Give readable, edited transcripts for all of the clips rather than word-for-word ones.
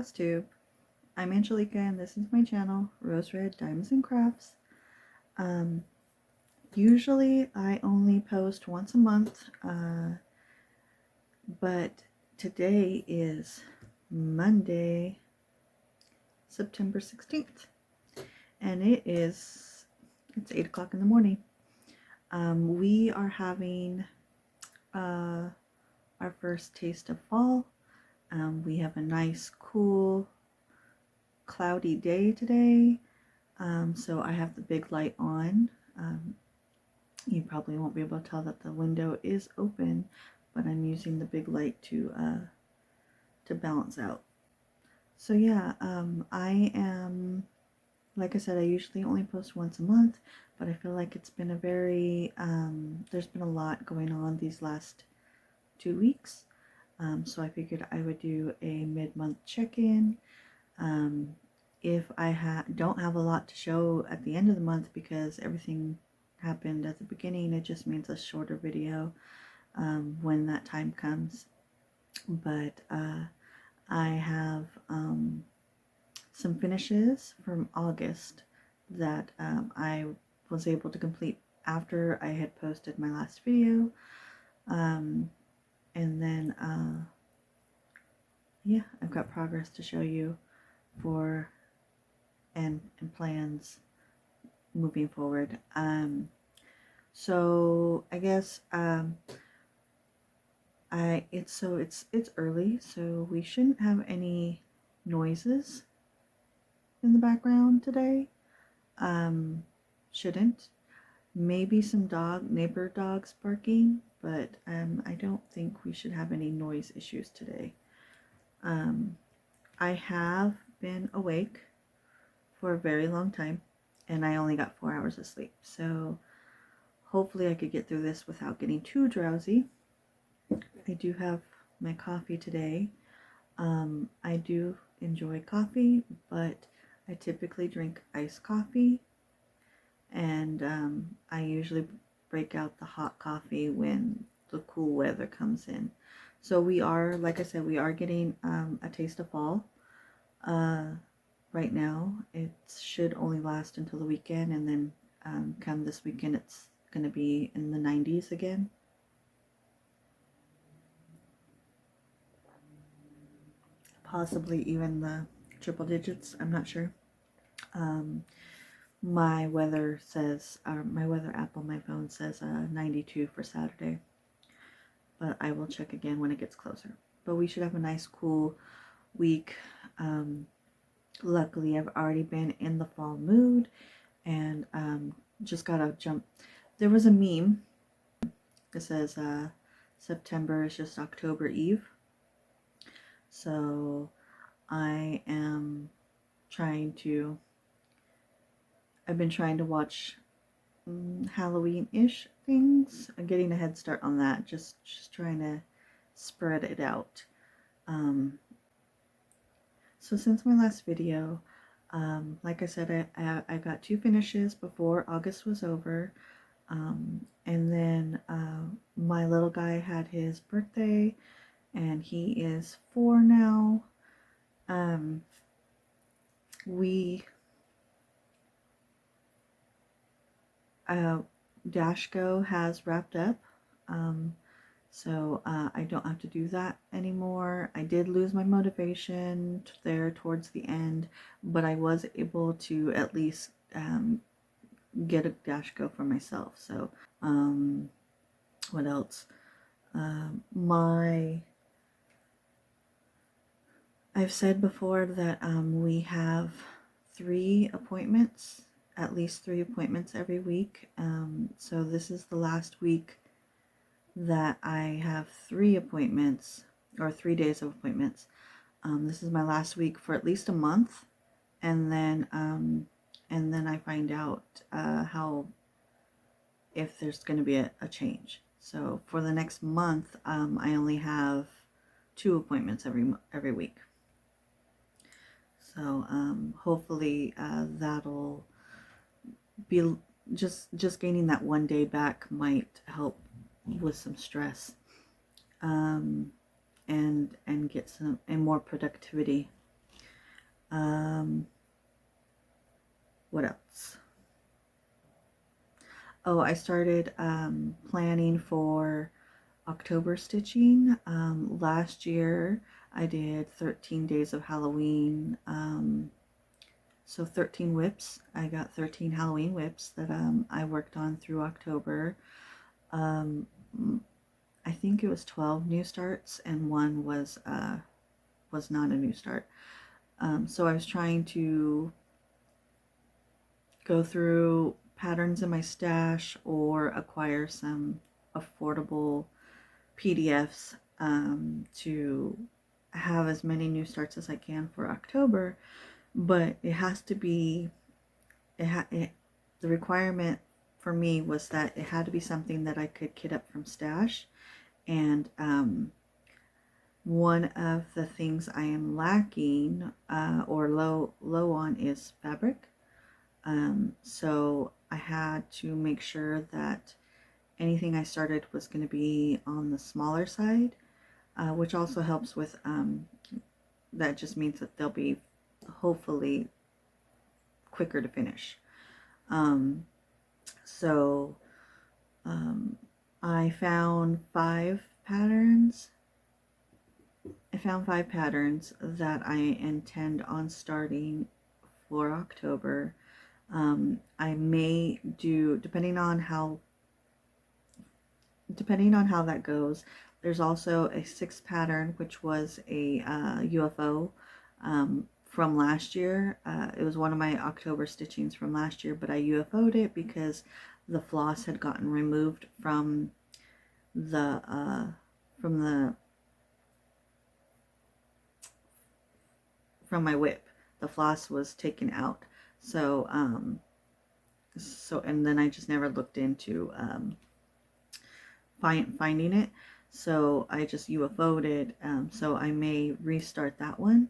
Flosstube. I'm Angelica and this is my channel, Rose Red Diamonds and Crafts. Usually I only post once a month, but today is Monday, September 16th, and it's 8 o'clock in the morning. We are having our first taste of fall. We have a nice, cool, cloudy day today, so I have the big light on. You probably won't be able to tell that the window is open, but I'm using the big light to balance out. So yeah, I am, like I said, I usually only post once a month, but I feel like it's been a very, there's been a lot going on these last 2 weeks. So I figured I would do a mid-month check-in. If I don't have a lot to show at the end of the month because everything happened at the beginning, it just means a shorter video when that time comes. But I have some finishes from August that I was able to complete after I had posted my last video. And then, yeah, I've got progress to show you for and plans moving forward. So I guess it's early, so we shouldn't have any noises in the background today. Shouldn't. Maybe some neighbor dogs barking, but I don't think we should have any noise issues today. I have been awake for a very long time, and I only got 4 hours of sleep, so hopefully I could get through this without getting too drowsy. I do have my coffee today. I do enjoy coffee, but I typically drink iced coffee, and I usually break out the hot coffee when the cool weather comes in. So we are, like I said, we are getting a taste of fall right now. It should only last until the weekend, and then come this weekend it's going to be in the 90s again. Possibly even the triple digits, I'm not sure. My weather says, my weather app on my phone says 92 for Saturday, but I will check again when it gets closer. But we should have a nice cool week. Luckily I've already been in the fall mood, and just gotta jump. There was a meme that says September is just October Eve. So I am I've been trying to watch Halloween-ish things. I'm getting a head start on that, just trying to spread it out. So since my last video, like I said, I got 2 finishes before August was over. And then my little guy had his birthday, and he is 4 now. Dashco has wrapped up, so I don't have to do that anymore. I did lose my motivation there towards the end, but I was able to at least get a Dashco for myself. So what else? I've said before that we have 3 appointments, at least 3 appointments every week. So this is the last week that I have 3 appointments, or 3 days of appointments. This is my last week for at least a month, and then I find out if there's going to be a change. So for the next month, I only have 2 appointments every week. So hopefully that'll be just gaining that 1 day back might help with some stress, and get some more productivity What else? Oh, I started planning for October stitching. Last year I did 13 days of Halloween. So 13 whips. I got 13 Halloween whips that I worked on through October. I think it was 12 new starts and one was not a new start. So I was trying to go through patterns in my stash or acquire some affordable PDFs to have as many new starts as I can for October, but it has to be, the requirement for me was that it had to be something that I could kit up from stash, and one of the things I am lacking or low on is fabric. So I had to make sure that anything I started was going to be on the smaller side, which also helps with, that just means that they'll be hopefully quicker to finish. So I found 5 patterns. That I intend on starting for October. I may do, depending on how that goes. There's also a 6th pattern, which was a UFO from last year. It was one of my October stitchings from last year, but I UFO'd it because the floss had gotten removed from my whip. The floss was taken out. So and then I just never looked into finding it. So I just UFO'd it. So I may restart that one,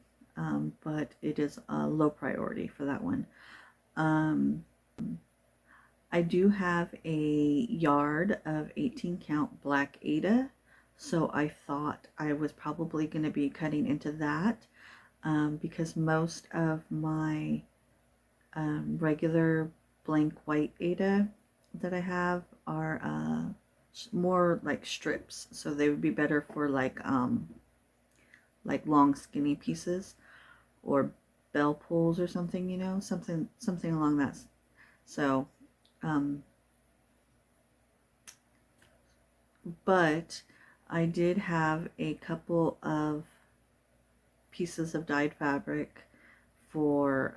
but it is a low priority for that one. I do have a yard of 18 count black Aida, so I thought I was probably going to be cutting into that, because most of my regular blank white Aida that I have are more like strips, so they would be better for like long skinny pieces or bell pulls or something, you know, something along that. So but I did have a couple of pieces of dyed fabric for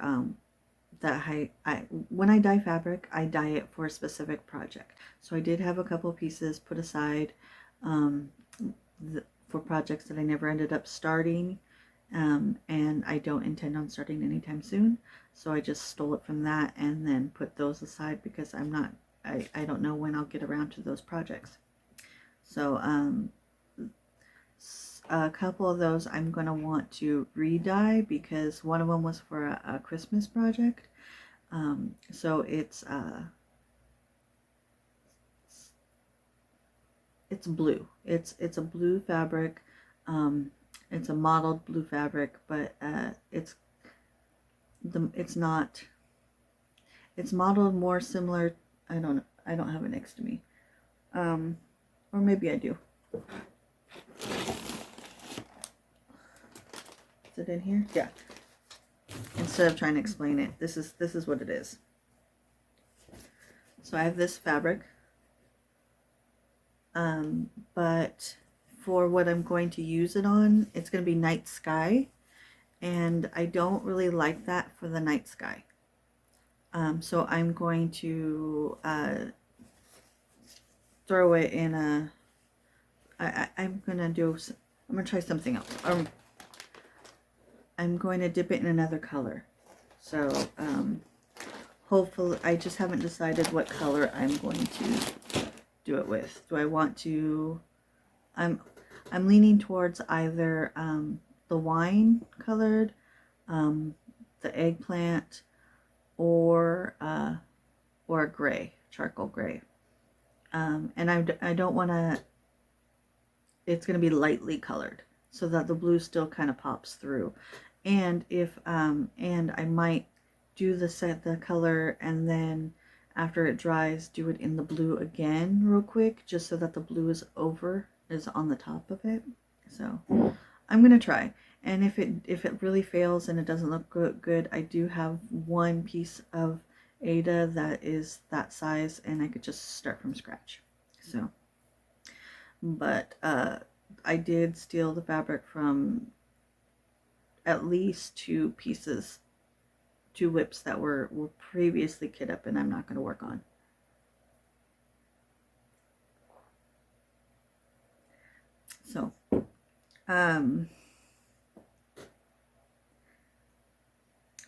that when I dye fabric, I dye it for a specific project. So I did have a couple of pieces put aside for projects that I never ended up starting, and I don't intend on starting anytime soon. So I just stole it from that and then put those aside because I don't know when I'll get around to those projects. So a couple of those I'm going to want to re-dye because one of them was for a Christmas project. So it's blue. It's a blue fabric. It's a modeled blue fabric, but it's modeled more similar. I don't have it next to me, or maybe I do. Is it in here? Yeah. Instead of trying to explain it, this is what it is. So I have this fabric, but for what I'm going to use it on, it's going to be night sky, and I don't really like that for the night sky. So I'm going to throw it in a. I'm gonna try something else. I'm going to dip it in another color. So hopefully, I just haven't decided what color I'm going to do it with. Do I want to? I'm leaning towards either the wine colored, the eggplant, or a gray, charcoal gray. And I don't want to. It's going to be lightly colored so that the blue still kind of pops through. and if and I might do the color, and then after it dries do it in the blue again real quick, just so that the blue is on the top of it. So I'm gonna try, and if it really fails and it doesn't look good, I do have one piece of Aida that is that size, and I could just start from scratch. So, but I did steal the fabric from at least two whips that were previously kit up, and I'm not going to work on. So,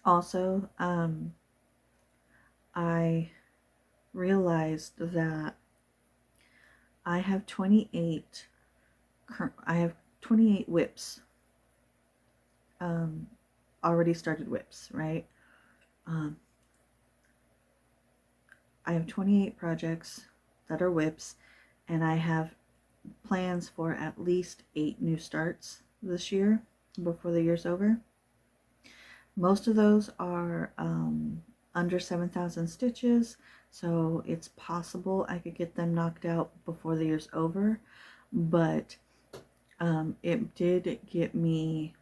also, I realized that I have 28 whips, already started whips, right? I have 28 projects that are whips, and I have plans for at least 8 new starts this year before the year's over. Most of those are under 7,000 stitches, so it's possible I could get them knocked out before the year's over, but it did get me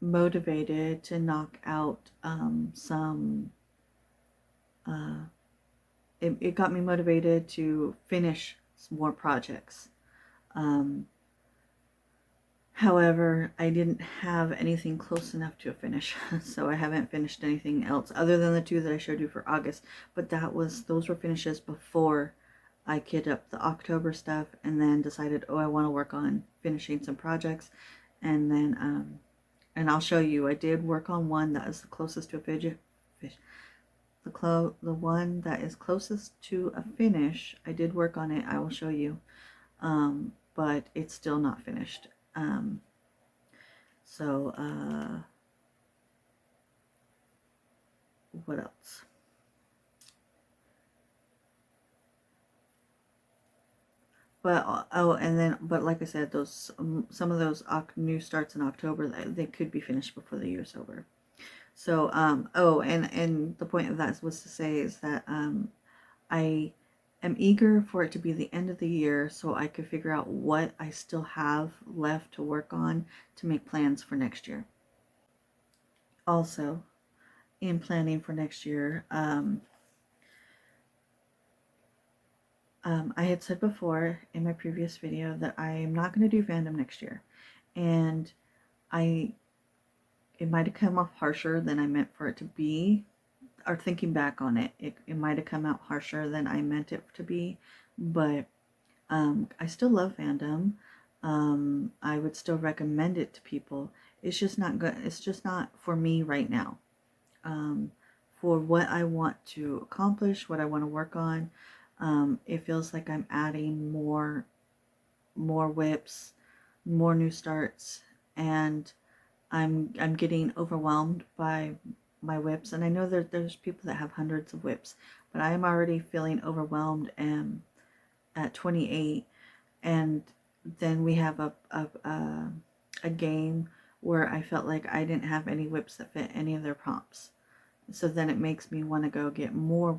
motivated to knock out it got me motivated to finish some more projects. However, I didn't have anything close enough to a finish, so I haven't finished anything else other than the 2 that I showed you for August. But those were finishes before I kit up the October stuff, and then decided, oh, I want to work on finishing some projects, and then and I'll show you. I did work on one that is the closest to a the one that is closest to a finish. I did work on it. I will show you, but it's still not finished. What else? But but like I said, those some of those new starts in October, they could be finished before the year's over. So and the point of that was to say is that I am eager for it to be the end of the year, so I could figure out what I still have left to work on to make plans for next year. Also, in planning for next year, I had said before in my previous video that I am not going to do fandom next year, and it might have come off harsher than I meant for it to be, or thinking back on it, it might have come out harsher than I meant it to be, but I still love fandom. I would still recommend it to people. It's just not good. It's just not for me right now. For what I want to accomplish, what I want to work on, it feels like I'm adding more whips, more new starts, and I'm getting overwhelmed by my whips. And I know there's people that have hundreds of whips, but I am already feeling overwhelmed at 28. And then we have a game where I felt like I didn't have any whips that fit any of their prompts. So then it makes me want to go get more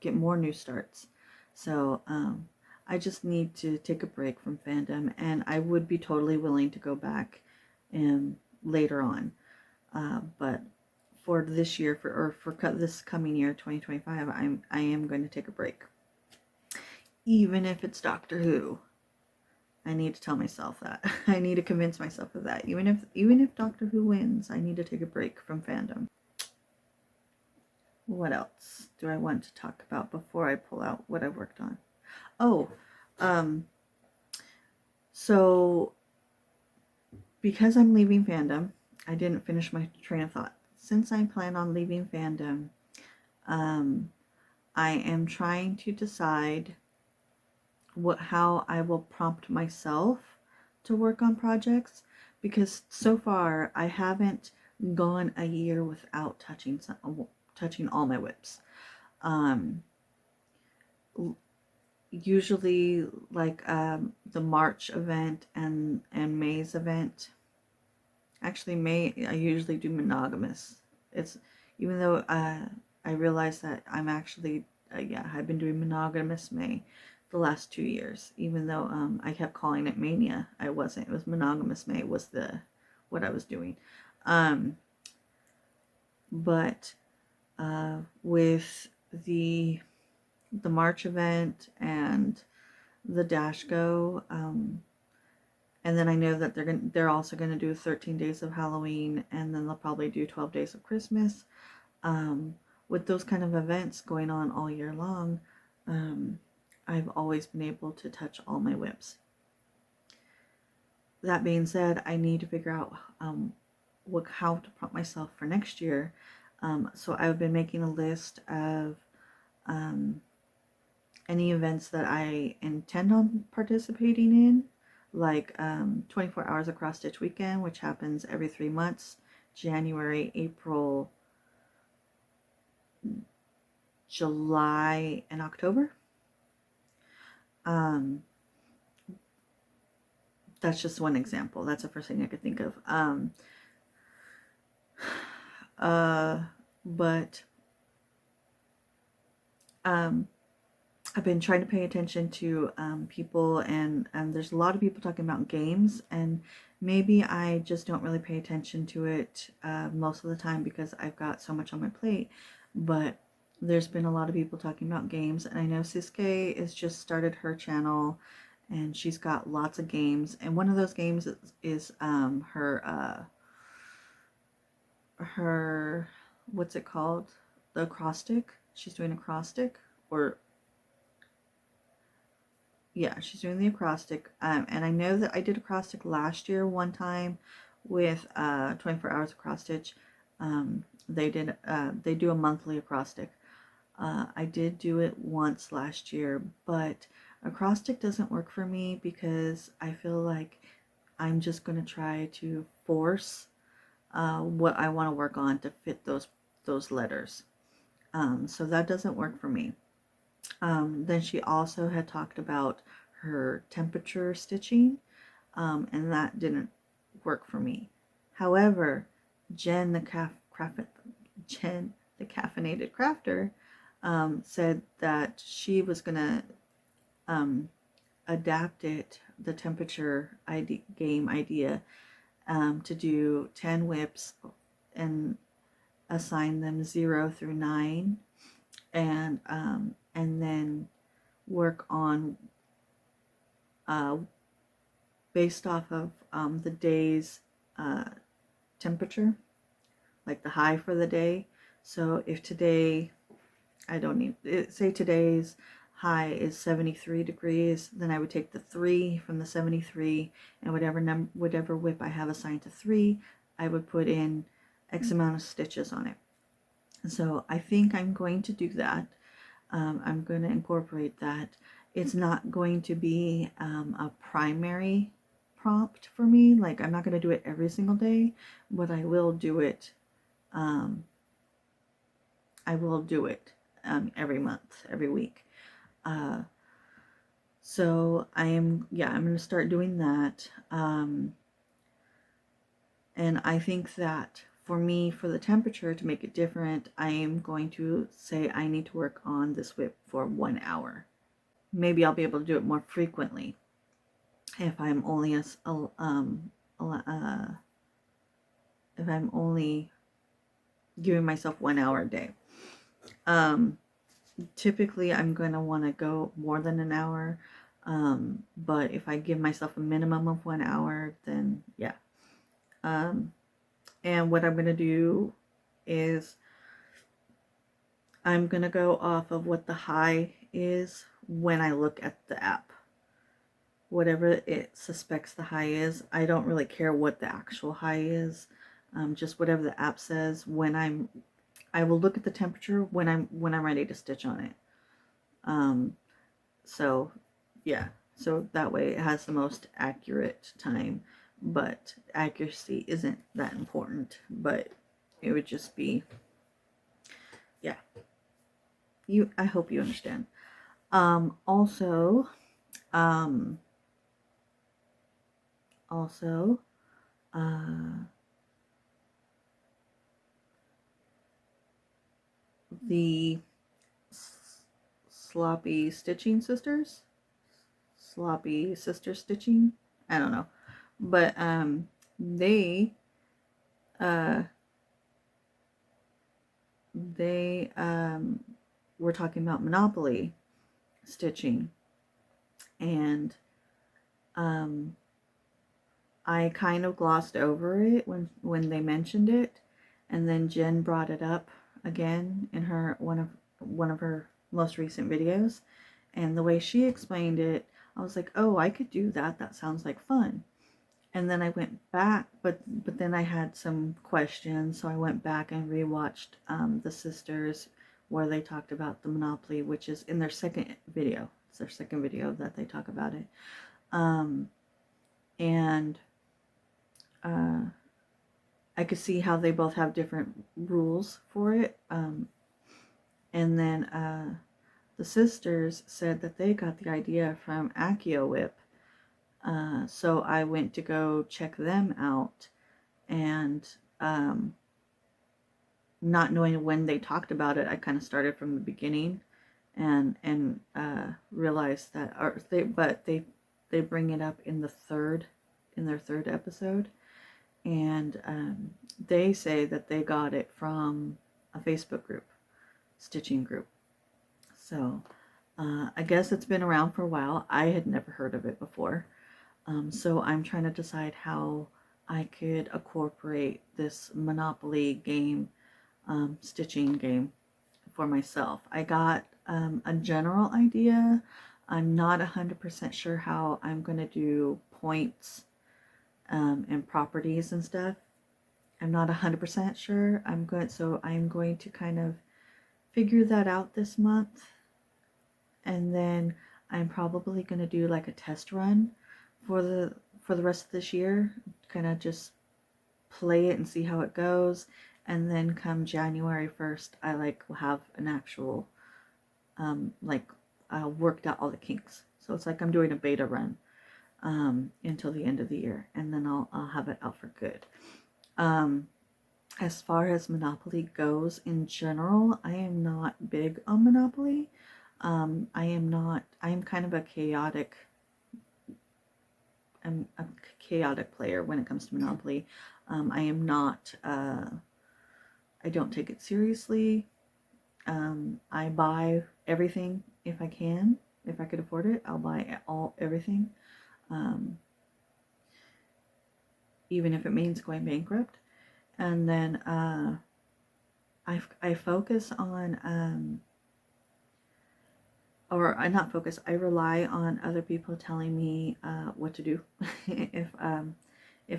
get more new starts. So I just need to take a break from fandom, and I would be totally willing to go back later on. But for this year, for this coming year, 2025, I am going to take a break. Even if it's Doctor Who. I need to tell myself that. I need to convince myself of that. Even if Doctor Who wins, I need to take a break from fandom. What else do I want to talk about before I pull out what I've worked on? Oh, so because I'm leaving fandom, I didn't finish my train of thought. Since I plan on leaving fandom, I am trying to decide how I will prompt myself to work on projects, because so far I haven't gone a year without touching all my whips. usually like the March event and May's event. Actually, May, I usually do monogamous. It's, even though I realize that I'm actually, yeah, I've been doing monogamous May the last 2 years. Even though I kept calling it mania, I wasn't. It was monogamous May was what I was doing. But with the March event and the Dash Go, and then I know that they're also gonna do 13 days of Halloween, and then they'll probably do 12 days of Christmas. With those kind of events going on all year long, I've always been able to touch all my whips. That being said, I need to figure out how to prompt myself for next year. So I've been making a list of any events that I intend on participating in, like 24 Hours of Cross Stitch Weekend, which happens every 3 months, January, April, July, and October. That's just one example. That's the first thing I could think of. But I've been trying to pay attention to people, and there's a lot of people talking about games, and maybe I just don't really pay attention to it most of the time because I've got so much on my plate. But there's been a lot of people talking about games, and I know Siske has just started her channel, and she's got lots of games, and one of those games is her, what's it called? The acrostic. She's doing acrostic, or yeah, she's doing the acrostic. And I know that I did acrostic last year one time with 24 Hours of Cross Stitch. They do a monthly acrostic. I did do it once last year, but acrostic doesn't work for me because I feel like I'm just going to try to force what I want to work on to fit those letters. So that doesn't work for me. Then she also had talked about her temperature stitching, and that didn't work for me. However, Jen the caffeinated crafter said that she was gonna adapt the temperature game idea, to do 10 whips and assign them 0 through 9, and then work on based off of the day's temperature, like the high for the day. So if today, say today's high is 73 degrees, then I would take the 3 from the 73, and whatever whip I have assigned to 3, I would put in X amount of stitches on it. So I think I'm going to do that. I'm going to incorporate that. It's not going to be a primary prompt for me. Like, I'm not going to do it every single day, but I will do it. Every month, every week. So I'm going to start doing that. And I think that for me, for the temperature, to make it different, I am going to say I need to work on this whip for 1 hour. Maybe I'll be able to do it more frequently if I'm only if I'm only giving myself 1 hour a day. Typically I'm going to want to go more than an hour, but if I give myself a minimum of 1 hour, then yeah. And what I'm going to do is I'm going to go off of what the high is when I look at the app. Whatever it suspects the high is, I don't really care what the actual high is. Just whatever the app says. I will look at the temperature when I'm ready to stitch on it. So yeah, so that way it has the most accurate time. But accuracy isn't that important, but it would just be, yeah. I hope you understand. Also, um, also, the sloppy stitching sisters, sloppy sister stitching. I don't know, but they uh, they were talking about Monopoly stitching, and um, I kind of glossed over it when they mentioned it, and then Jen brought it up again in her one of her most recent videos, and the way she explained it, I was like, oh, I could do that. That sounds like fun. And then I went back, but then I had some questions, so I went back and rewatched the sisters where they talked about the Monopoly, which is in their second video. It's their second video that they talk about it, and I could see how they both have different rules for it. And then the sisters said that they got the idea from Accio Whip. So I went to go check them out, and not knowing when they talked about it, I kind of started from the beginning, and realized that they bring it up in their third episode, and they say that they got it from a Facebook group, stitching group. So I guess it's been around for a while. I had never heard of it before. So I'm trying to decide how I could incorporate this Monopoly game, stitching game for myself. I got a general idea. I'm not 100% sure how I'm going to do points and properties and stuff. I'm not 100% sure. I'm going to kind of figure that out this month, and then I'm probably going to do like a test run for the rest of this year, kind of just play it and see how it goes, and then come January 1st will have an actual worked out all the kinks. So it's like I'm doing a beta run until the end of the year, and then I'll have it out for good. As far as Monopoly goes in general, I am not big on Monopoly. I am kind of a chaotic player when it comes to Monopoly. I am not, I don't take it seriously. I buy everything if I can. If I could afford it, I'll buy everything. Even if it means going bankrupt. And then I focus on not focus. I rely on other people telling me what to do. if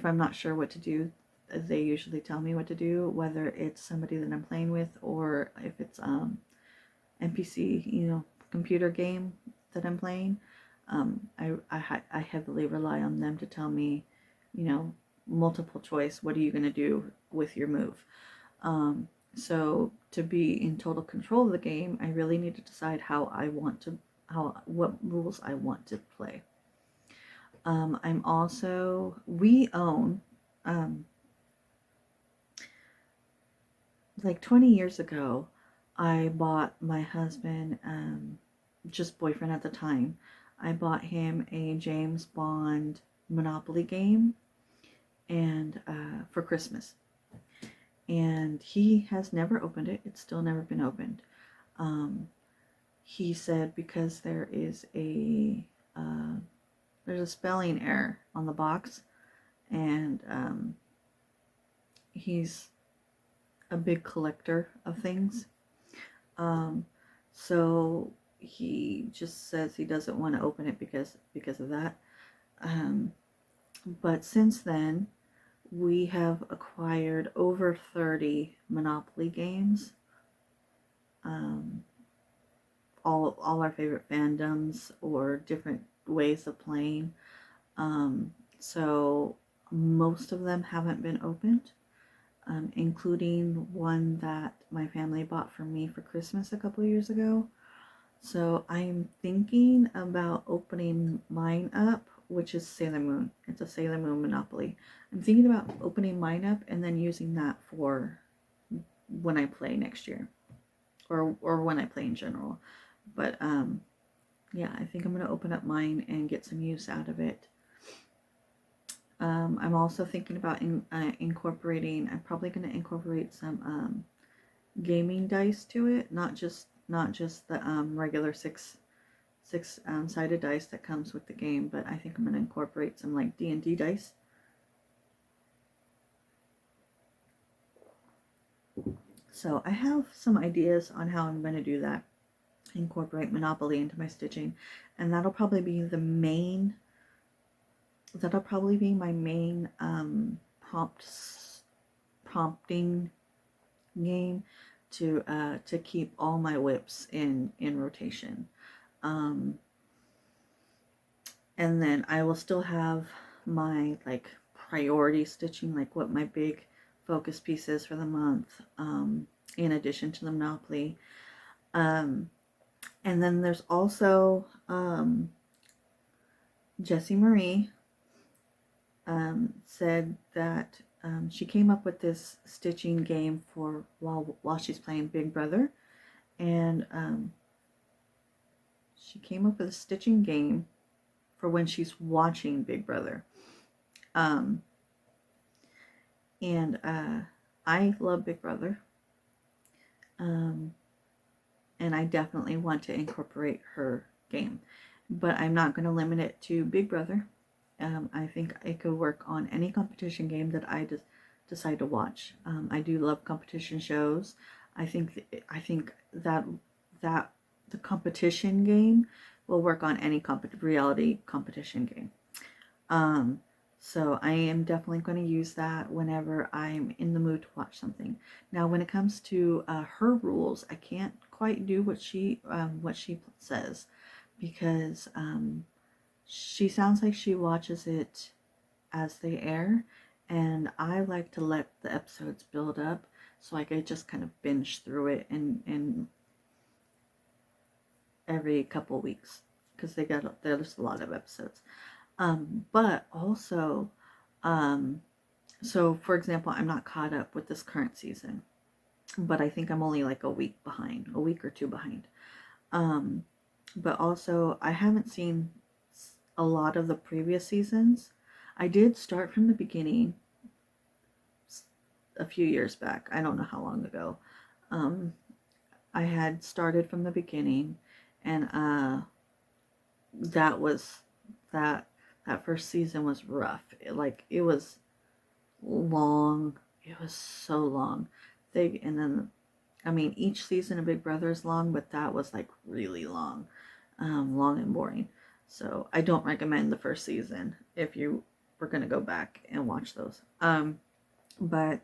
I'm not sure what to do, they usually tell me what to do. Whether it's somebody that I'm playing with, or if it's NPC, computer game that I'm playing. I heavily rely on them to tell me, multiple choice, what are you going to do with your move? So to be in total control of the game, I really need to decide what rules I want to play. We own, like 20 years ago, I bought my husband, just boyfriend at the time, I bought him a James Bond Monopoly game, and for Christmas, and he has never opened it. It's still never been opened. He said because there's a spelling error on the box, and he's a big collector of things, so he just says he doesn't want to open it because of that. But since then, we have acquired over 30 Monopoly games. All our favorite fandoms or different ways of playing. So most of them haven't been opened, including one that my family bought for me for Christmas a couple years ago. So I'm thinking about opening mine up, which is Sailor Moon. It's a Sailor Moon Monopoly. I'm thinking about opening mine up and then using that for when I play next year, or when I play in general. But yeah, I think I'm going to open up mine and get some use out of it. I'm also thinking about incorporating. I'm probably going to incorporate some gaming dice to it, not just the regular six sided dice that comes with the game, but I think I'm going to incorporate some like D&D dice. So I have some ideas on how I'm going to do that. Incorporate Monopoly into my stitching, and that'll probably be my main prompting game to keep all my whips in rotation. And then I will still have my like priority stitching, like what my big focus piece is for the month, in addition to the Monopoly. And then there's also Jessie Marie said that she came up with this stitching game for while she's playing Big Brother, and she came up with a stitching game for when she's watching Big Brother. And I love Big Brother, and I definitely want to incorporate her game, but I'm not going to limit it to Big Brother. I think it could work on any competition game that I decide to watch. I do love competition shows. I think that the competition game will work on any reality competition game. So I am definitely going to use that whenever I'm in the mood to watch something. Now, when it comes to her rules, I can't quite do what she says, because she sounds like she watches it as they air, and I like to let the episodes build up so I could just kind of binge through it in every couple weeks, because there's a lot of episodes. But also, so for example, I'm not caught up with this current season, but I think I'm only like a week or two behind. But also, I haven't seen a lot of the previous seasons. I did start from the beginning a few years back. I don't know how long ago. I had started from the beginning, and that first season was rough. It was long. It was so long. And then, I mean, each season of Big Brother is long, but that was like really long, long and boring. So I don't recommend the first season if you were gonna go back and watch those. But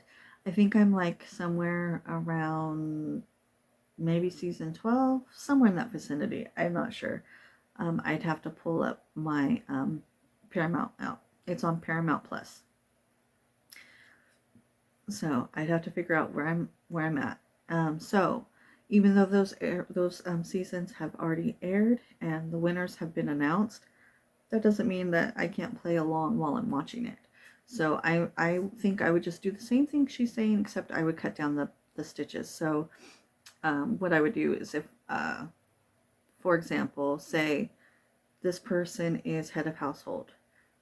I think I'm like somewhere around maybe season 12, somewhere in that vicinity. I'm not sure. I'd have to pull up my Paramount out. It's on Paramount Plus. So I'd have to figure out where I'm at. So even though those seasons have already aired and the winners have been announced, that doesn't mean that I can't play along while I'm watching it. So I think I would just do the same thing she's saying, except I would cut down the stitches. So what I would do is, if for example, say this person is head of household.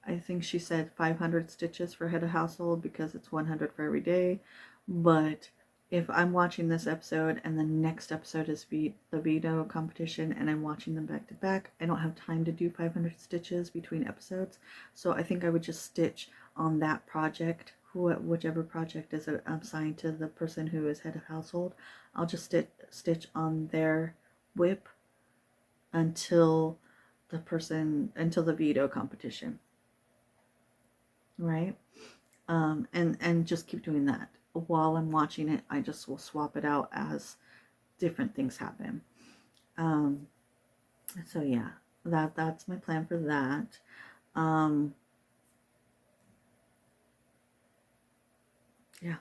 I think she said 500 stitches for head of household because it's 100 for every day. But if I'm watching this episode and the next episode is the veto competition and I'm watching them back to back, I don't have time to do 500 stitches between episodes. So I think I would just stitch on that project, whichever project is assigned to the person who is head of household. I'll just stitch on their whip until the veto competition, right? And just keep doing that while I'm watching it. I just will swap it out as different things happen. So yeah, that's my plan for that. Yeah,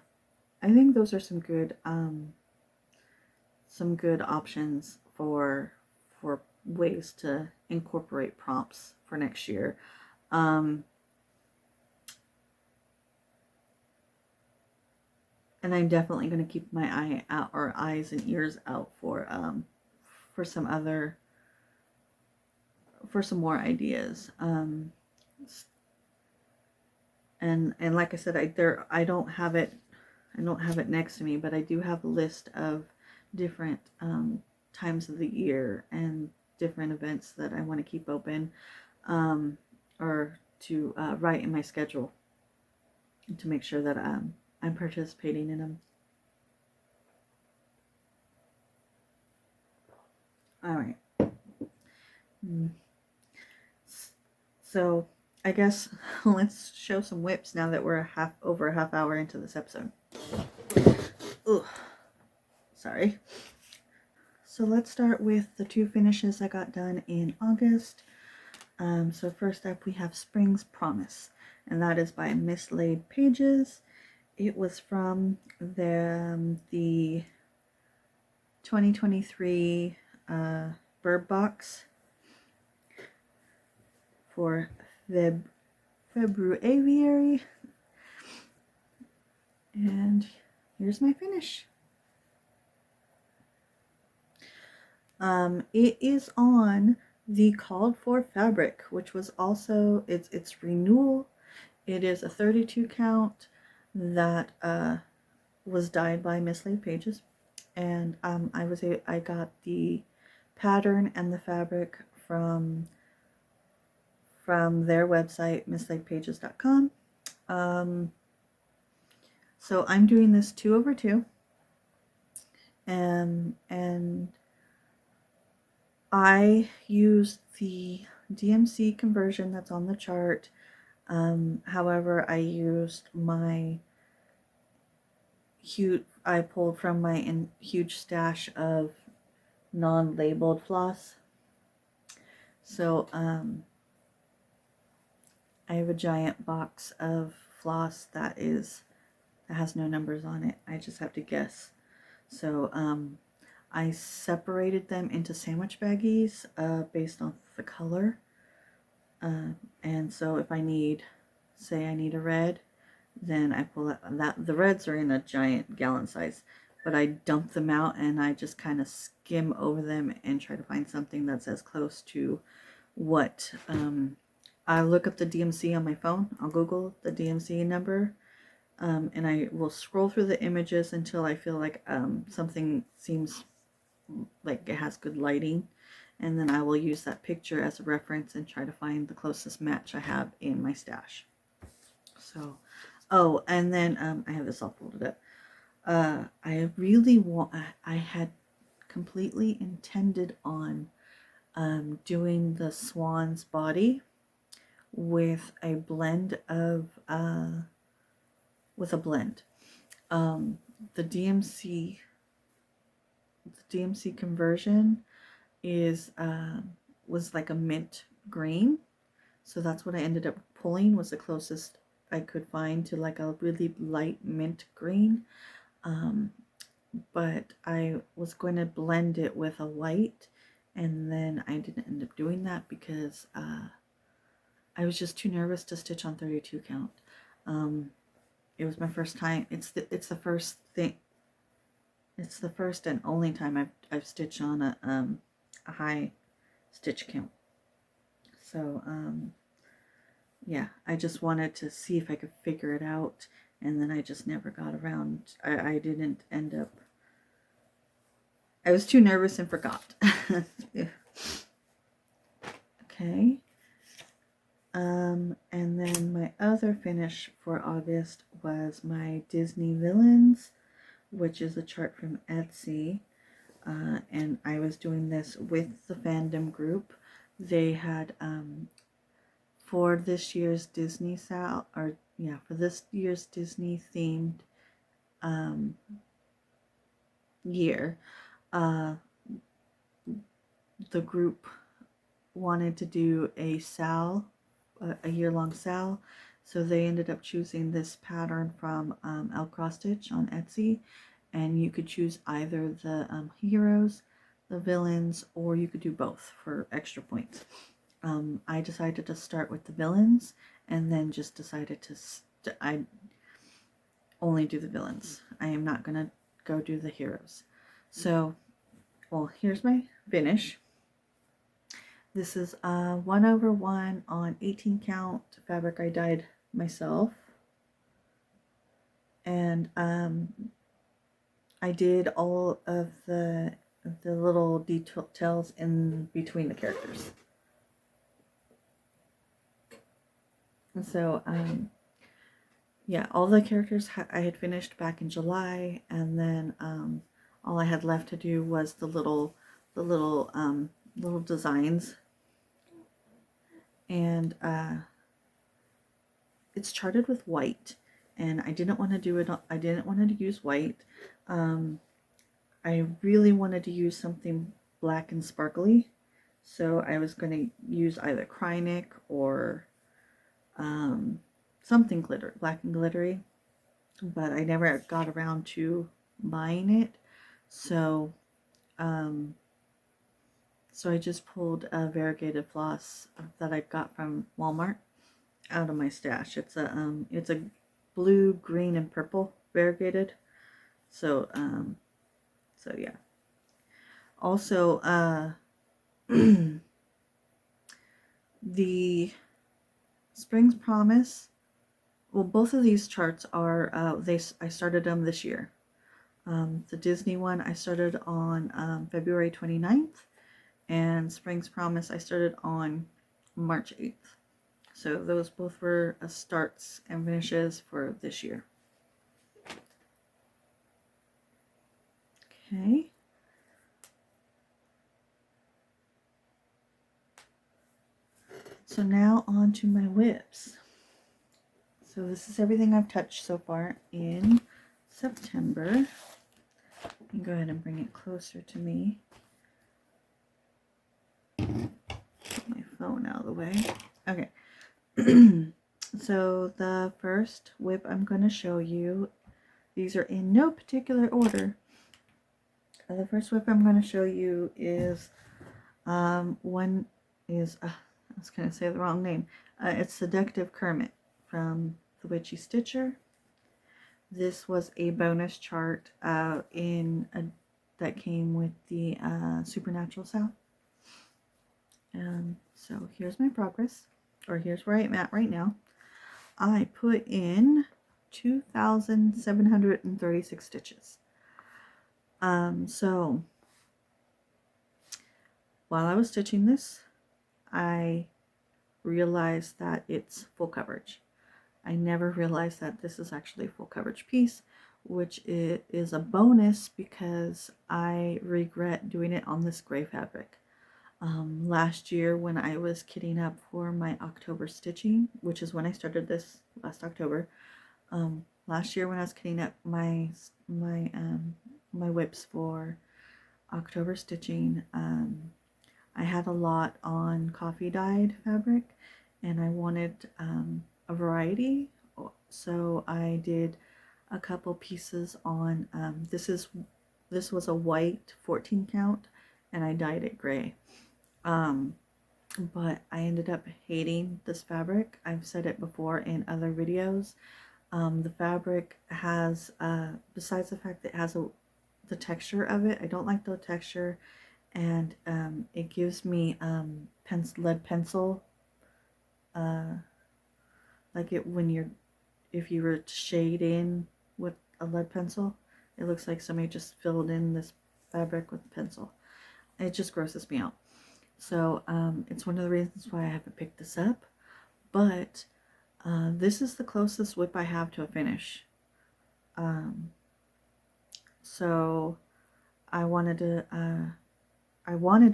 I think those are some good options for for ways to incorporate prompts for next year. And I'm definitely going to keep my eye out, or eyes and ears out for some other, for some more ideas. And like I said, I don't have it next to me, but I do have a list of different times of the year and different events that I want to keep open, or to write in my schedule to make sure that I'm participating in them. All right. So I guess let's show some whips now that we're over a half hour into this episode. Ugh. Sorry. So let's start with the 2 finishes I got done in August. So first up we have Spring's Promise, and that is by Mislaid Pages. It was from the 2023 Bird Box for February. And here's my finish. It is on the called for fabric, which was also its renewal. It is a 32 count that was dyed by Mislaid Pages, and I got the pattern and the fabric from their website, mislaidpages.com. So I'm doing this 2/2, and I used the DMC conversion that's on the chart. However, I used I pulled from my huge stash of non-labeled floss. So I have a giant box of floss that has no numbers on it. I just have to guess. So I separated them into sandwich baggies based on the color. And so if I need a red, then I pull that. The reds are in a giant gallon size, but I dump them out and I just kind of skim over them and try to find something that's as close to what I look up the DMC on my phone. I'll Google the DMC number, and I will scroll through the images until I feel like something seems like it has good lighting, and then I will use that picture as a reference and try to find the closest match I have in my stash. So, oh, and then I have this all folded up. I had completely intended on doing the swan's body with a blend of the DMC conversion was like a mint green, so that's what I ended up pulling, was the closest I could find to like a really light mint green. But I was going to blend it with a white, and then I didn't end up doing that because I was just too nervous to stitch on 32 count. It was my first time. It's the first thing. It's the first and only time I've stitched on a high stitch count. So yeah, I just wanted to see if I could figure it out, and then I just never got around. I didn't end up. I was too nervous and forgot. Okay. And then my other finish for August was my Disney Villains, which is a chart from Etsy. And I was doing this with the fandom group. They had, for this year's Disney for this year's Disney themed year, the group wanted to do a year-long sal, so they ended up choosing this pattern from El Cross Stitch on Etsy, and you could choose either the heroes, the villains, or you could do both for extra points. I decided to start with the villains, and then just decided to I only do the villains. I am not going to go do the heroes. So, well, here's my finish. This is 1/1 on 18 count fabric I dyed myself. And I did all of the little details in between the characters. And so, yeah, all the characters I had finished back in July, and then all I had left to do was the little designs. And it's charted with white, and I didn't want to do it. I didn't want to use white. I really wanted to use something black and sparkly, so I was going to use either Krynic or something black and glittery, but I never got around to buying it. So I just pulled a variegated floss that I got from Walmart out of my stash. It's a blue, green, and purple variegated. So yeah. Also, the Spring's Promise. Well, both of these charts are I started them this year. The Disney one I started on February 29th, and Spring's Promise I started on March 8th. So those both were starts and finishes for this year. Okay. So now on to my whips. So this is everything I've touched so far in September. You can go ahead and bring it closer to me. Get my phone out of the way. Okay. So the first whip I'm going to show you, these are in no particular order. The first whip I'm going to show you is I was going to say the wrong name. It's Seductive Kermit from the Witchy Stitcher. This was a bonus chart that came with the Supernatural South. So here's my progress, or here's where I'm at right now. I put in 2,736 stitches. So while I was stitching this, I realized that it's full coverage. I never realized that this is actually a full coverage piece, which is a bonus because I regret doing it on this gray fabric. Last year when I was kitting up for my October stitching, which is when I started this last October, last year when I was kitting up my whips for October stitching, I had a lot on coffee dyed fabric, and I wanted a variety, so I did a couple pieces on this was a white 14 count, and I dyed it gray. But I ended up hating this fabric. I've said it before in other videos. The fabric has, besides the fact that it has the texture of it, I don't like the texture, and it gives me lead pencil, like it if you were to shade in with a lead pencil, it looks like somebody just filled in this fabric with a pencil. It just grosses me out. So it's one of the reasons why I haven't picked this up, but this is the closest whip I have to a finish. So I wanted to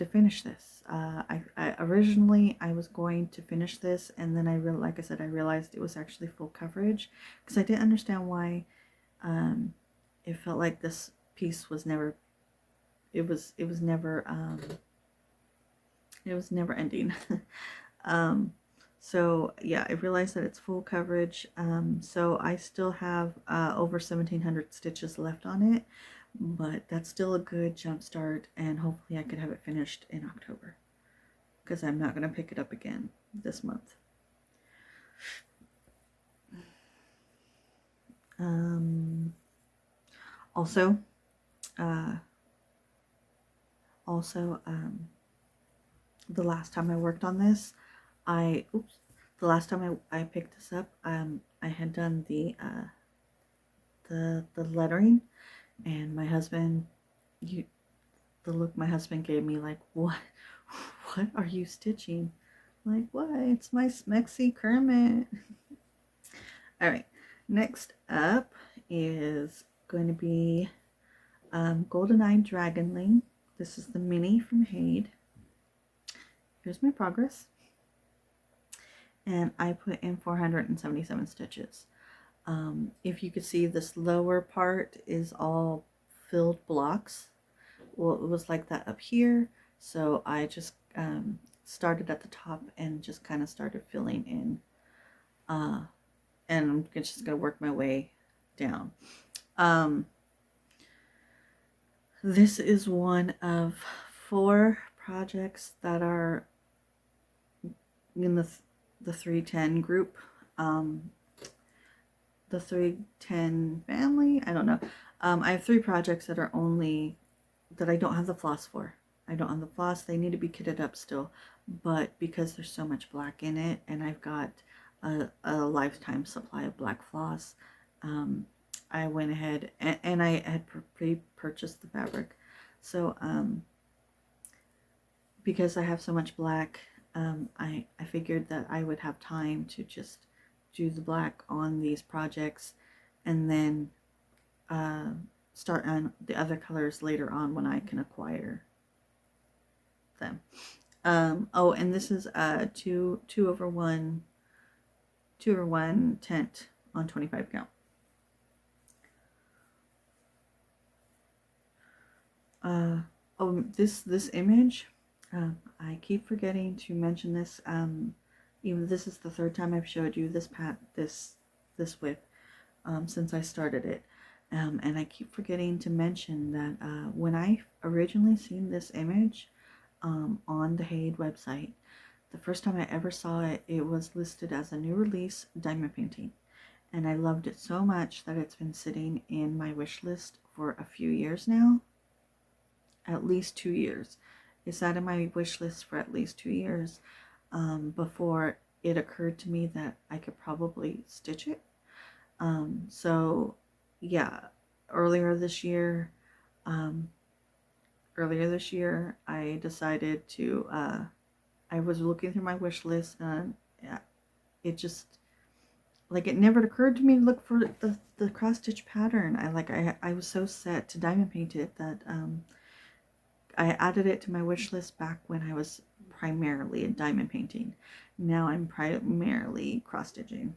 finish this. Originally I was going to finish this, and then like I said, I realized it was actually full coverage, because I didn't understand why it felt like this piece was never, it was never ending. So yeah, I realized that it's full coverage. So I still have over 1,700 stitches left on it, but that's still a good jump start, and hopefully I could have it finished in October, because I'm not going to pick it up again this month. Also, the last time I worked on this, the last time I picked this up, I had done the lettering, and my husband, the look my husband gave me, like, what are you stitching? Like, what? It's my Smexy Kermit. All right, next up is going to be Eyed Dragonling. This is the mini from HAED. Here's my progress. And I put in 477 stitches. If you could see, this lower part is all filled blocks. Well, it was like that up here, so I just started at the top and just kind of started filling in, and I'm just going to work my way down. This is one of 4 projects that are in the 310 group, the 310 family. I don't know. I have 3 projects that are only that I don't have the floss for. I don't have the floss. They need to be kitted up still, but because there's so much black in it, and I've got a lifetime supply of black floss, I went ahead and I had pre-purchased the fabric. So because I have so much black, I figured that I would have time to just do the black on these projects, and then start on the other colors later on when I can acquire them. Oh, and this is a 2/1 tent on 25 count. Oh, this image, I keep forgetting to mention this. Even this is the 3rd time I've showed you this width since I started it. And I keep forgetting to mention that when I originally seen this image on the HAED website, the first time I ever saw it, it was listed as a new release diamond painting. And I loved it so much that it's been sitting in my wish list for a few years now. At least 2 years. It sat in my wish list for at least 2 years before it occurred to me that I could probably stitch it. So yeah, earlier this year, I decided to, I was looking through my wish list, and it just, like, it never occurred to me to look for the cross stitch pattern. I was so set to diamond paint it that I added it to my wish list back when I was primarily a diamond painting. Now I'm primarily cross stitching.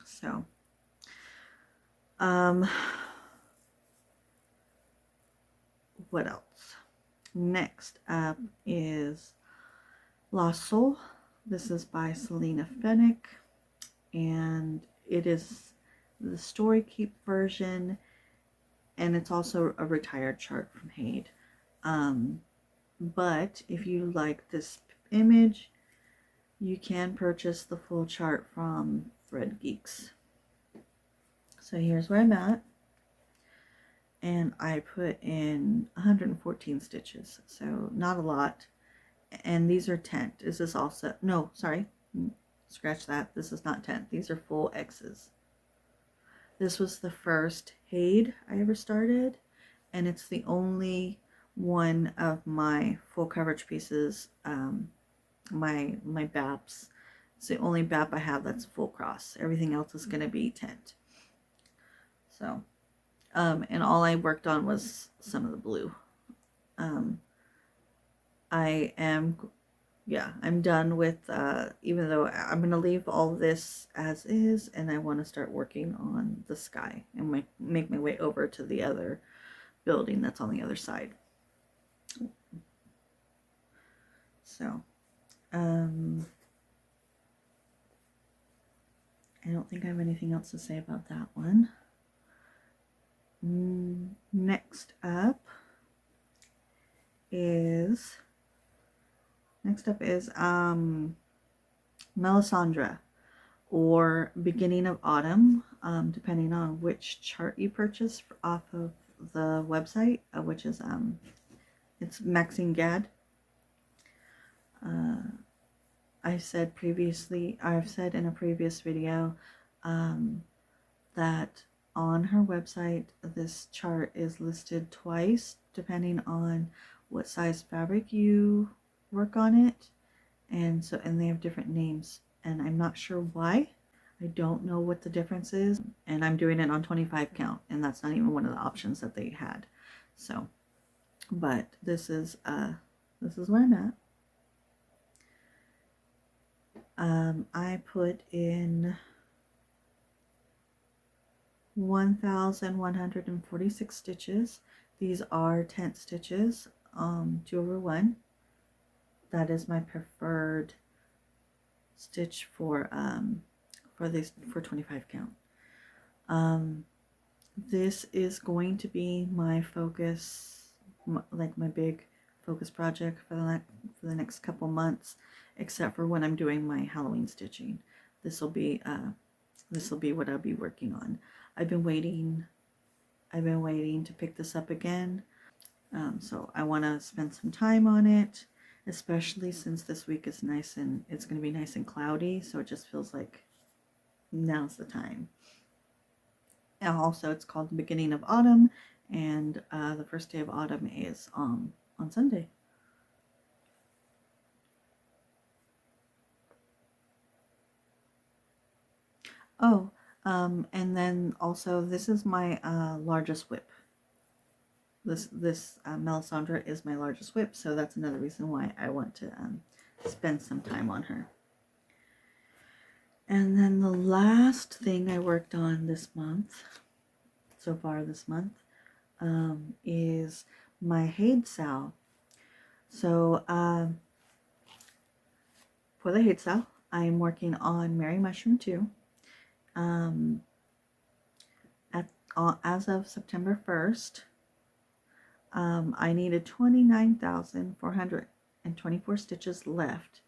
So what else? Next up is Lost Soul. This is by Selina Fenech, and it is the Story Keep version, and it's also a retired chart from HAED. But if you like this image, you can purchase the full chart from Thread Geeks. So here's where I'm at, and I put in 114 stitches, so not a lot. And these are tent. Is this also, no, sorry, scratch that. This is not tent. These are full X's. This was the first HAED I ever started, and it's the only one of my full coverage pieces, my BAPs. It's the only BAP I have that's full cross. Everything else is going to be tent. So, and all I worked on was some of the blue. I'm done with, even though I'm going to leave all this as is, and I want to start working on the sky and make my way over to the other building that's on the other side. So, I don't think I have anything else to say about that one. Next up is Melisandre, or Beginning of Autumn, depending on which chart you purchase off of the website, which is it's Maxine Gadd. I've said in a previous video that on her website this chart is listed twice depending on what size fabric you work on it, and they have different names, and I'm not sure why. I don't know what the difference is, and I'm doing it on 25 count, and that's not even one of the options that they had. So, but this is where I'm at. I put in 1,146 stitches. These are tent stitches, 2/1. That is my preferred stitch for 25 count. This is going to be my focus, like my big focus project for the next couple months, except for when I'm doing my Halloween stitching. This will be what I'll be working on. I've been waiting to pick this up again, so I want to spend some time on it, especially since this week is nice and it's going to be nice and cloudy, so it just feels like now's the time. And also, it's called the Beginning of Autumn, and the first day of autumn is on Sunday. Oh, and then also, this is my largest whip. This Melisandre is my largest whip, so that's another reason why I want to spend some time on her. And then the last thing I worked on this month, so far this month, is my HAED sale. So for the HAED sale, I'm working on Merry Mushroom 2. As of September 1st, I needed 29,424 stitches left.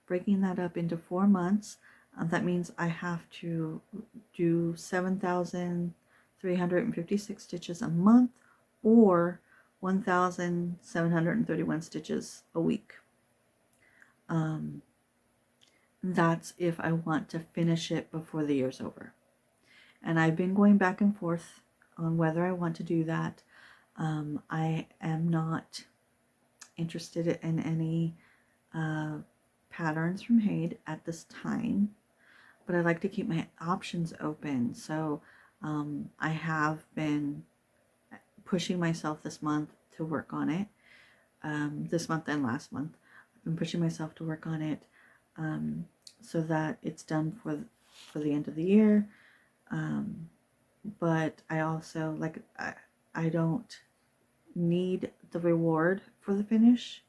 Breaking that up into 4 months, that means I have to do 7,356 stitches a month, or 1,731 stitches a week. That's if I want to finish it before the year's over. And I've been going back and forth on whether I want to do that. I am not interested in any patterns from HAED at this time, but I like to keep my options open. So I have been pushing myself this month to work on it. This month and last month, I've been pushing myself to work on it so that it's done for the end of the year. But I also, I don't need the reward for the finish,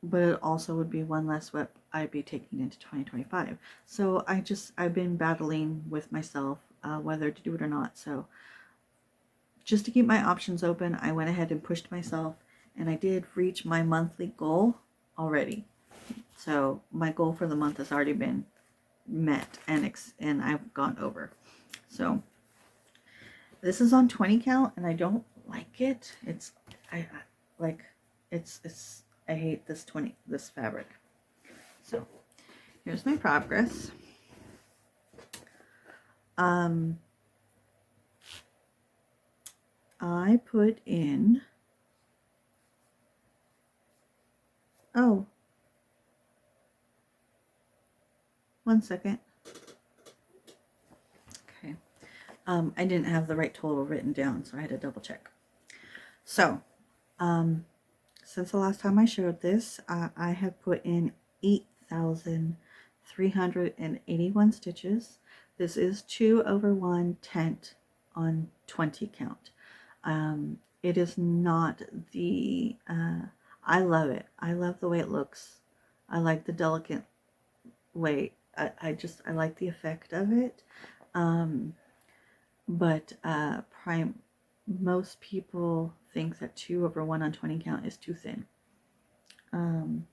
but it also would be one less whip I'd be taking into 2025. So I've been battling with myself whether to do it or not. So just to keep my options open, I went ahead and pushed myself, and I did reach my monthly goal already. So my goal for the month has already been met, and I've gone over. So this is on 20 count, and I don't like it. I hate this fabric. So here's my progress. I put in, oh, one second. Okay. I didn't have the right total written down, so I had to double check. So, since the last time I showed this, I have put in 8,381 stitches. This is 2/1 tent on 20 count. It is not the, I love it. I love the way it looks. I like the delicate way. I like the effect of it. but most people think that 2/1 on 20 count is too thin. And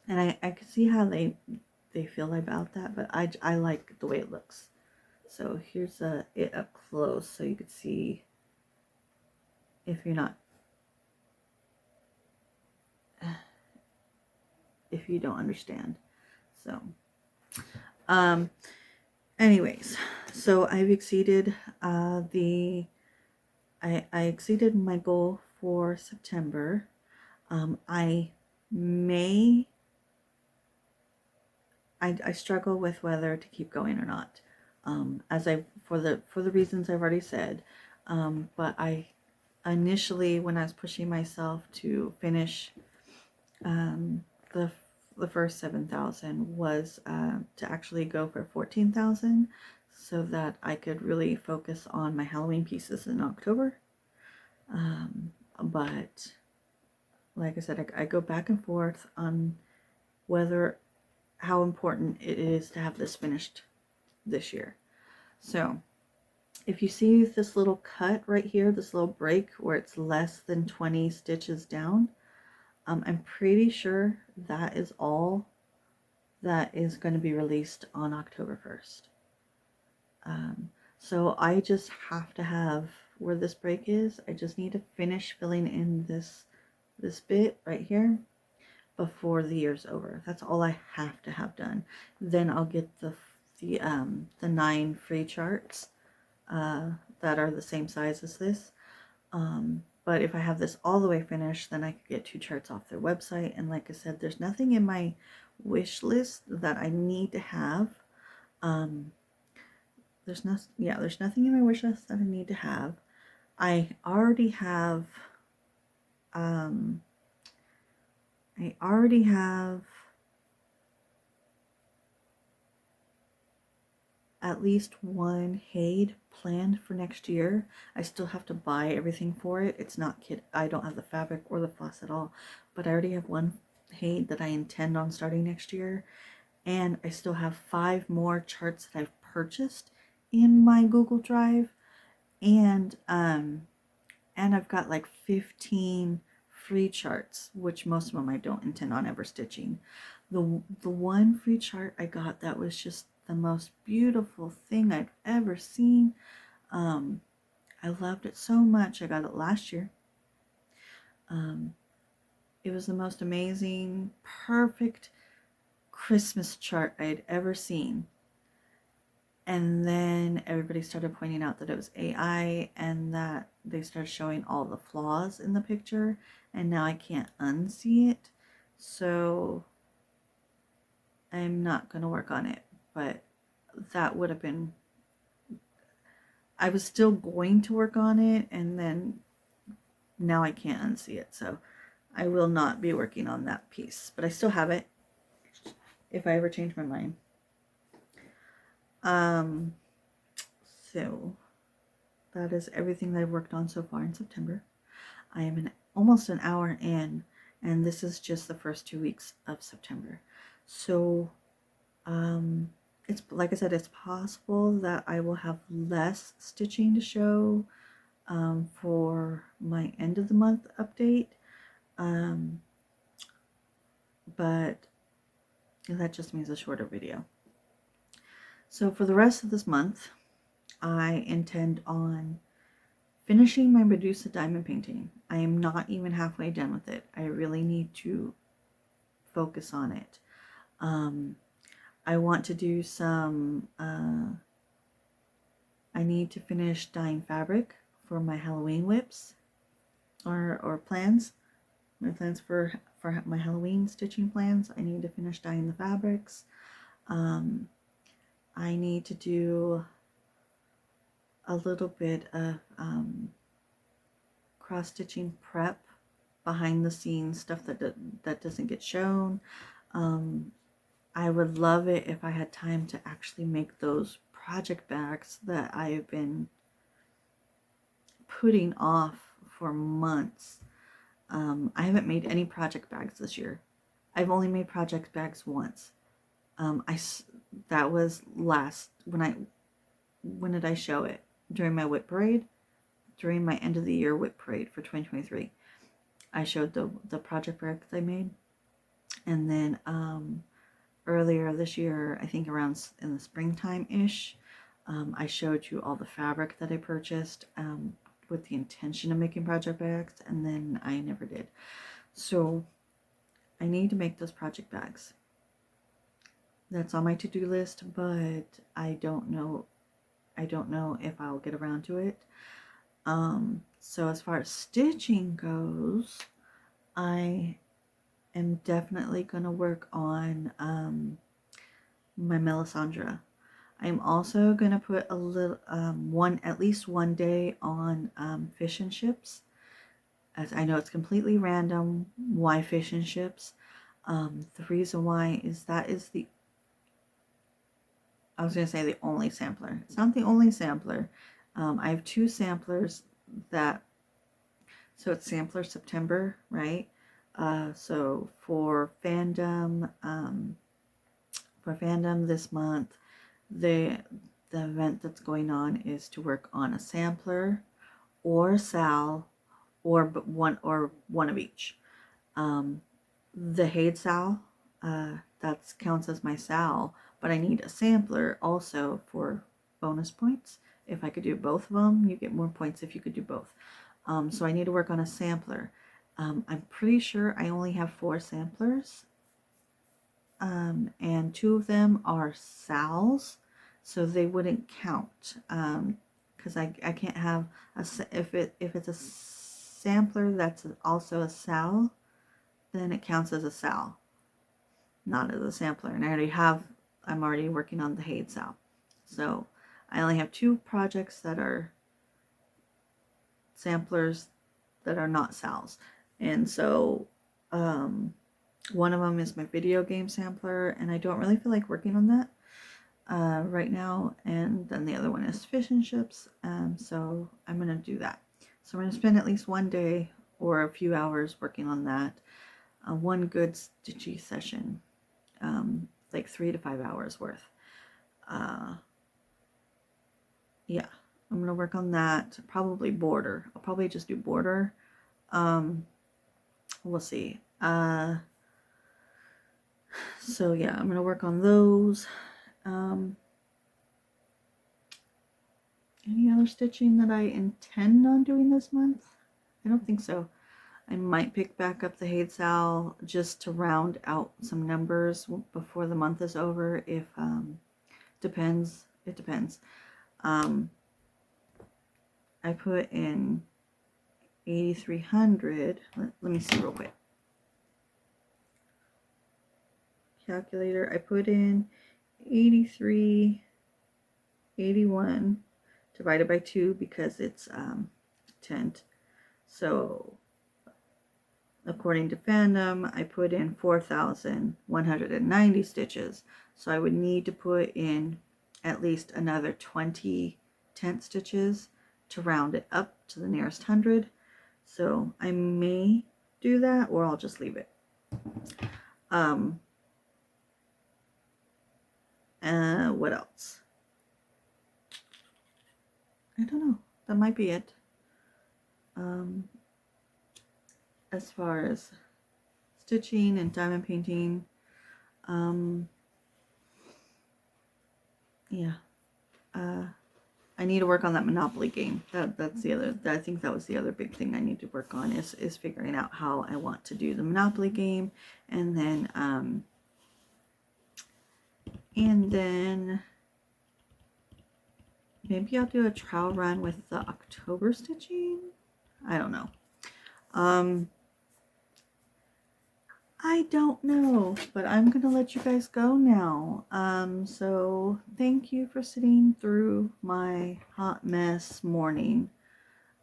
I can see how they feel about that, but I like the way it looks. So here's it up close so you could see if you're not, if you don't understand. So, anyways, so I've exceeded I exceeded my goal for September. I struggle with whether to keep going or not. For the reasons I've already said. But I initially, when I was pushing myself to finish the first 7,000, was to actually go for 14,000, so that I could really focus on my Halloween pieces in October. But like I said, I go back and forth on how important it is to have this finished this year. So if you see this little cut right here, this little break where it's less than 20 stitches down, I'm pretty sure that is all that is going to be released on October 1st. So I just have to have where this break is. I just need to finish filling in this bit right here before the year's over. That's all I have to have done. Then I'll get the 9 free charts that are the same size as this. But if I have this all the way finished, then I could get 2 charts off their website. And like I said, there's nothing in my wish list that I need to have. There's nothing in my wish list that I need to have. I already have at least one HAED planned for next year. I still have to buy everything for it. It's not I don't have the fabric or the floss at all, but I already have one HAED that I intend on starting next year, and I still have 5 more charts that I've purchased in my Google Drive, and I've got like 15 free charts, which most of them I don't intend on ever stitching. The one free chart I got that was just the most beautiful thing I've ever seen. I loved it so much. I got it last year. It was the most amazing, perfect Christmas chart I had ever seen. And then everybody started pointing out that it was AI, and that they started showing all the flaws in the picture, and now I can't unsee it. So I'm not going to work on it, but that would have been, I was still going to work on it, and then now I can't unsee it. So I will not be working on that piece, but I still have it if I ever change my mind. So that is everything that I've worked on so far in September. I am almost an hour in, and this is just the first 2 weeks of September. So it's, like I said, it's possible that I will have less stitching to show for my end of the month update, but that just means a shorter video. So for the rest of this month, I intend on finishing my Medusa diamond painting. I am not even halfway done with it. I really need to focus on it. I want to do some, I need to finish dyeing fabric for my Halloween whips, or plans. My plans for my Halloween stitching plans. I need to finish dyeing the fabrics. I need to do a little bit of cross-stitching prep, behind the scenes stuff that doesn't get shown. I would love it if I had time to actually make those project bags that I have been putting off for months. I haven't made any project bags this year. I've only made project bags once. That was when did I show it? during my WIP parade, during my end of the year WIP parade for 2023. I showed the project bags I made. And then earlier this year, I think around in the springtime-ish, I showed you all the fabric that I purchased with the intention of making project bags, and then I never did. So I need to make those project bags. That's on my to-do list, but I don't know if I'll get around to it. So as far as stitching goes, I am definitely going to work on my Melisandre. I'm also going to put a little at least one day on fish and chips. As I know it's completely random why fish and chips. The reason why is that is I was going to say the only sampler. It's not the only sampler. I have two samplers so it's sampler September, right? So for fandom this month, the event that's going on is to work on a sampler or sal or one of each. The HAED sal, that counts as my sal, but I need a sampler also for bonus points. If I could do both of them, you get more points if you could do both. So I need to work on a sampler. I'm pretty sure I only have 4 samplers, and 2 of them are sals, so they wouldn't count, because I can't have if it's a sampler that's also a sal, then it counts as a sal, not as a sampler. And I'm already working on the HAED sal, so I only have 2 projects that are samplers that are not sals. And so one of them is my video game sampler, and I don't really feel like working on that right now. And then the other one is fish and chips, so I'm going to do that. So I'm going to spend at least one day or a few hours working on that. One good stitchy session, like 3 to 5 hours worth. Yeah, I'm going to work on that. Probably border. I'll probably just do border. We'll see. So yeah, I'm going to work on those. Any other stitching that I intend on doing this month? I don't think so. I might pick back up the HAED sal just to round out some numbers before the month is over. If depends. It depends. I put in 8,300. Let me see real quick. Calculator. I put in 83.81 divided by 2 because it's tent. So according to fandom, I put in 4,190 stitches. So I would need to put in at least another 20 tent stitches to round it up to the nearest 100. So I may do that, or I'll just leave it. What else? I don't know. That might be it. As far as stitching and diamond painting, yeah. I need to work on that Monopoly game. That's the other. I think that was the other big thing I need to work on is figuring out how I want to do the Monopoly game, and then maybe I'll do a trial run with the October stitching. I don't know. I don't know, but I'm gonna let you guys go now. So thank you for sitting through my hot mess morning.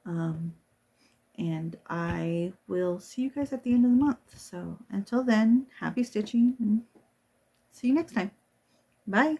And I will see you guys at the end of the month. So until then, happy stitching and see you next time. Bye.